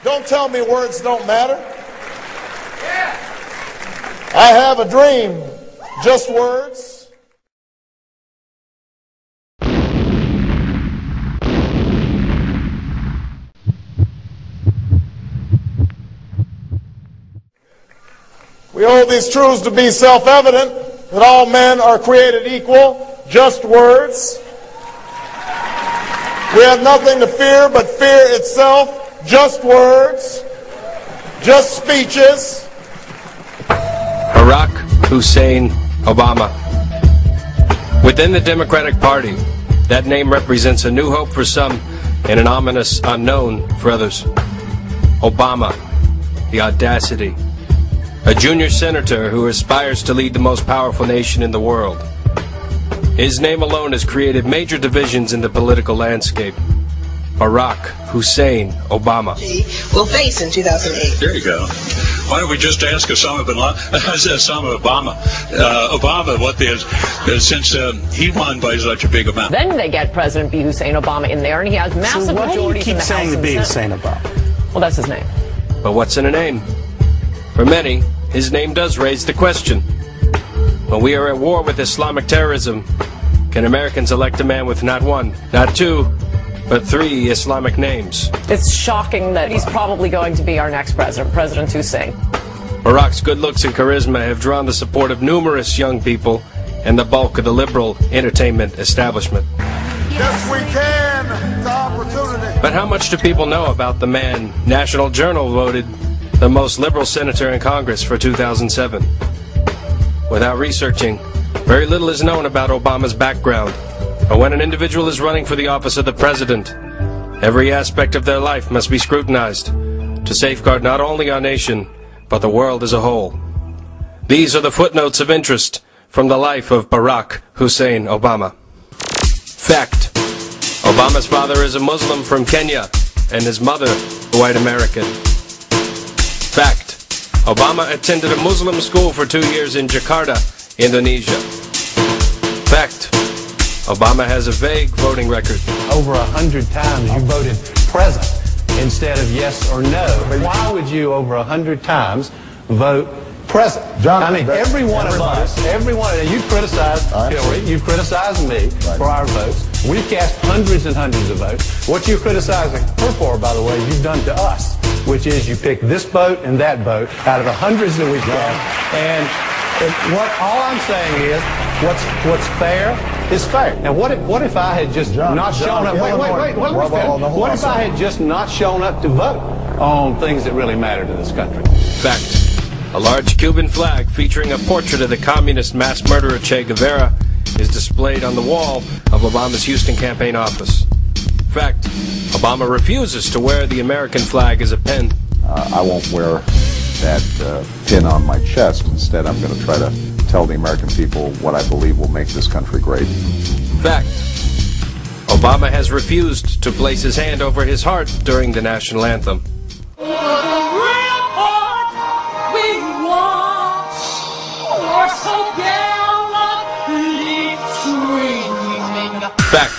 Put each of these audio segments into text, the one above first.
Don't tell me words don't matter. I have a dream, just words. We hold these truths to be self-evident, that all men are created equal, just words. We have nothing to fear but fear itself, just words, just speeches. Barack Hussein Obama. Within the Democratic Party, that name represents a new hope for some and an ominous unknown for others. Obama, the audacity. A junior senator who aspires to lead the most powerful nation in the world. His name alone has created major divisions in the political landscape. Barack Hussein Obama will face in 2008. There you go. Why don't we just ask Obama, since he won by such a big amount. Then they get President B. Hussein Obama in there, and he has massive majorities in the House and Senate. So why do you keep saying B. Hussein Obama? Well, that's his name. But what's in a name? For many, his name does raise the question. When we are at war with Islamic terrorism, can Americans elect a man with not one, not two, but three Islamic names? It's shocking that he's probably going to be our next president, President Hussein. Barack's good looks and charisma have drawn the support of numerous young people and the bulk of the liberal entertainment establishment. Yes, we can. The opportunity. But how much do people know about the man National Journal voted the most liberal senator in Congress for 2007? Without researching, very little is known about Obama's background. But when an individual is running for the office of the president, every aspect of their life must be scrutinized to safeguard not only our nation, but the world as a whole. These are the footnotes of interest from the life of Barack Hussein Obama. Fact: Obama's father is a Muslim from Kenya, and his mother a white American. Fact: Obama attended a Muslim school for 2 years in Jakarta, Indonesia. Fact: Obama has a vague voting record. Over 100 times you voted present instead of yes or no. Why would you over 100 times vote present? John, I mean, every one of us, you criticized Hillary, you criticized me for our votes. We've cast hundreds and hundreds of votes. What you're criticizing her for, by the way, you've done to us, which is you pick this vote and that vote out of the hundreds that we've cast. And all I'm saying is, what's fair is fair. Now, what if I had just not shown up? What if I had just not shown up to vote on things that really matter to this country? Fact: a large Cuban flag featuring a portrait of the communist mass murderer Che Guevara is displayed on the wall of Obama's Houston campaign office. Fact: Obama refuses to wear the American flag as a pin. I won't wear that pin on my chest. Instead, I'm going to try to tell the American people what I believe will make this country great. Fact: Obama has refused to place his hand over his heart during the national anthem. Fact: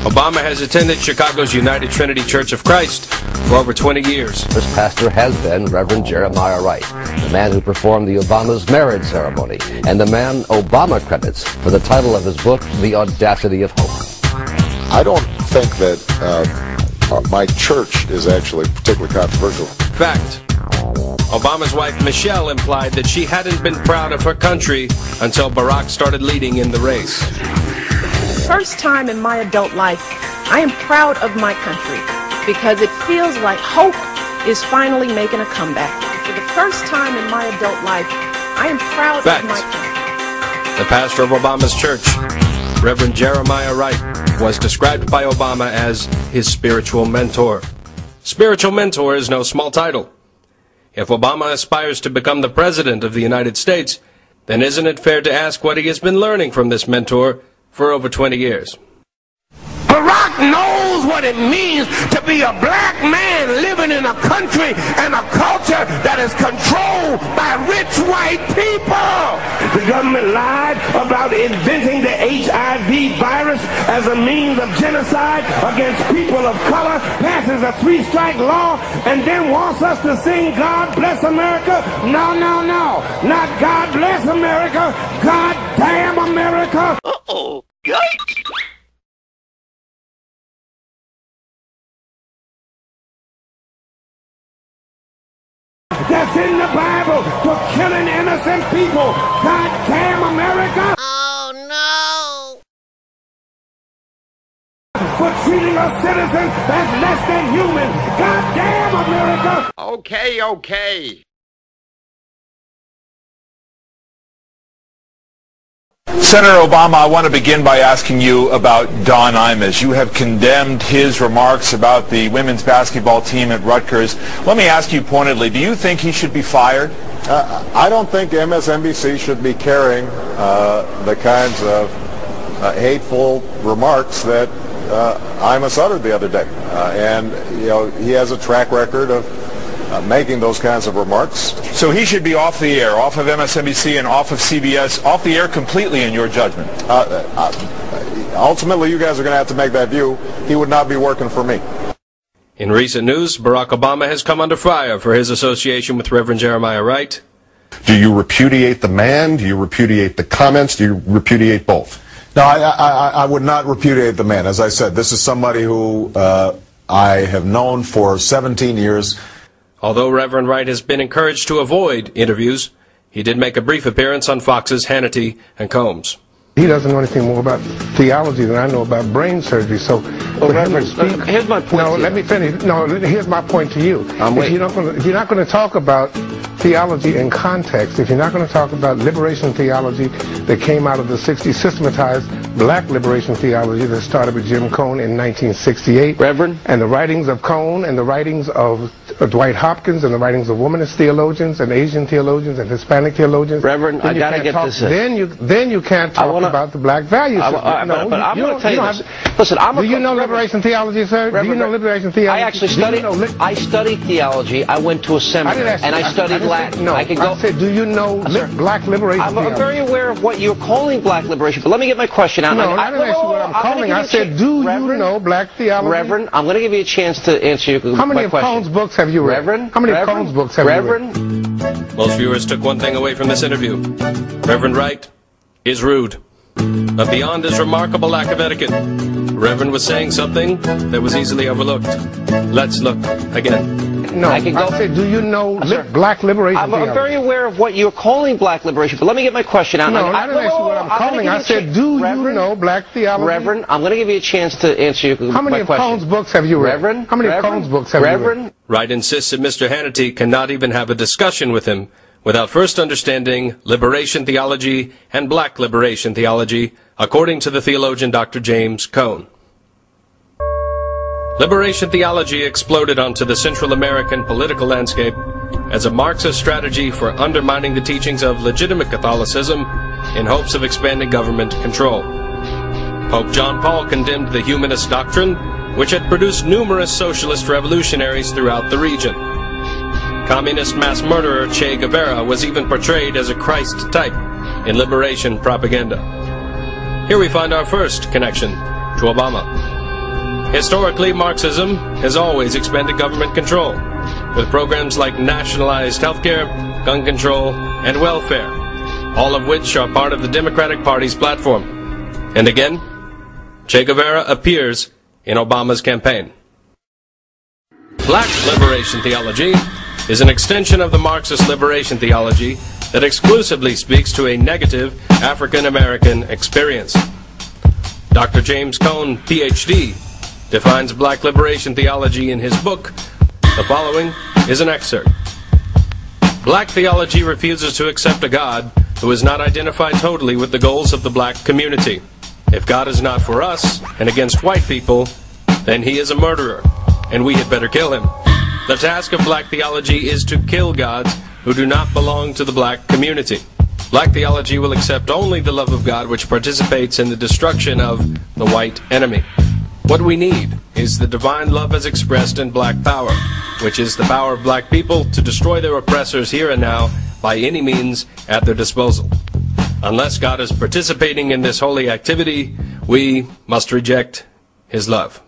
Obama has attended Chicago's United Trinity Church of Christ for over 20 years. This pastor has been Reverend Jeremiah Wright, the man who performed the Obama's marriage ceremony, and the man Obama credits for the title of his book, The Audacity of Hope. I don't think that my church is actually particularly controversial. Fact: Obama's wife Michelle implied that she hadn't been proud of her country until Barack started leading in the race. For the first time in my adult life, I am proud of my country because it feels like hope is finally making a comeback. For the first time in my adult life, I am proud Fact: of my country. The pastor of Obama's church, Reverend Jeremiah Wright, was described by Obama as his spiritual mentor. Spiritual mentor is no small title. If Obama aspires to become the President of the United States, then isn't it fair to ask what he has been learning from this mentor for over 20 years? Barack knows what what it means to be a black man living in a country and a culture that is controlled by rich white people. The government lied about inventing the HIV virus as a means of genocide against people of color, passes a 3-strike law, and then wants us to sing God Bless America. No, no, no. Not God Bless America. God damn America. Uh-oh. Yikes. That's in the Bible for killing innocent people. God damn America. Oh, no. For treating us citizens as less than human. God damn America. Okay, okay. Senator Obama, I want to begin by asking you about Don Imus. You have condemned his remarks about the women's basketball team at Rutgers. Let me ask you pointedly, do you think he should be fired? I don't think MSNBC should be carrying the kinds of hateful remarks that Imus uttered the other day. And, you know, he has a track record of making those kinds of remarks. So he should be off the air, off of MSNBC and off of CBS, off the air completely in your judgment? Ultimately, you guys are going to have to make that view. He would not be working for me. In recent news, Barack Obama has come under fire for his association with Reverend Jeremiah Wright. Do you repudiate the man? Do you repudiate the comments? Do you repudiate both? No, I would not repudiate the man. As I said, this is somebody who I have known for 17 years. Although Reverend Wright has been encouraged to avoid interviews, he did make a brief appearance on Fox's Hannity and Combs. He doesn't know anything more about theology than I know about brain surgery. So, Reverend, here's my point. No, let me finish. No, here's my point to you. If you're not going to talk about theology in context, if you're not going to talk about liberation theology that came out of the 60s, systematized black liberation theology that started with Jim Cone in 1968, Reverend, and the writings of Cone and the writings of Dwight Hopkins and the writings of womanist theologians and Asian theologians and Hispanic theologians. Reverend, I got to get this in. Then you can't talk about the black values. But I'm going to tell you this. Listen, do you know liberation theology, sir? Reverend, do you know liberation theology? I actually studied theology. I went to a seminary and I studied Latin. No, I said, do you know black liberation theology? I'm very aware of what you're calling black liberation, but let me get my question out. No, I didn't ask you what I'm calling. I said, do you know black theology? Reverend, I'm going to give you a chance to answer your question. How many of Cone's books have you read? Reverend? How many of Cone's books have you read? Most viewers took one thing away from this interview. Reverend Wright is rude. But beyond his remarkable lack of etiquette, Reverend was saying something that was easily overlooked. Let's look again. No, I said, do you know black liberation theology? I'm very aware of what you're calling black liberation, but let me get my question out. No, I didn't ask you what I'm calling. I said, do you know black theology? Reverend, I'm going to give you a chance to answer my question. How many of Cone's books have you read? Reverend? How many of Cone's books have you read? Wright insists that Mr. Hannity cannot even have a discussion with him without first understanding liberation theology and black liberation theology, according to the theologian Dr. James Cone. Liberation theology exploded onto the Central American political landscape as a Marxist strategy for undermining the teachings of legitimate Catholicism in hopes of expanding government control. Pope John Paul condemned the humanist doctrine, which had produced numerous socialist revolutionaries throughout the region. Communist mass murderer Che Guevara was even portrayed as a Christ type in liberation propaganda. Here we find our first connection to Obama. Historically, Marxism has always expanded government control, with programs like nationalized healthcare, gun control, and welfare, all of which are part of the Democratic Party's platform. And again, Che Guevara appears in Obama's campaign. Black liberation theology is an extension of the Marxist liberation theology that exclusively speaks to a negative African-American experience. Dr. James Cone, Ph.D., defines black liberation theology in his book. The following is an excerpt. Black theology refuses to accept a God who is not identified totally with the goals of the black community. If God is not for us and against white people, then he is a murderer, and we had better kill him. The task of black theology is to kill gods who do not belong to the black community. Black theology will accept only the love of God which participates in the destruction of the white enemy. What we need is the divine love as expressed in black power, which is the power of black people to destroy their oppressors here and now by any means at their disposal. Unless God is participating in this holy activity, we must reject his love.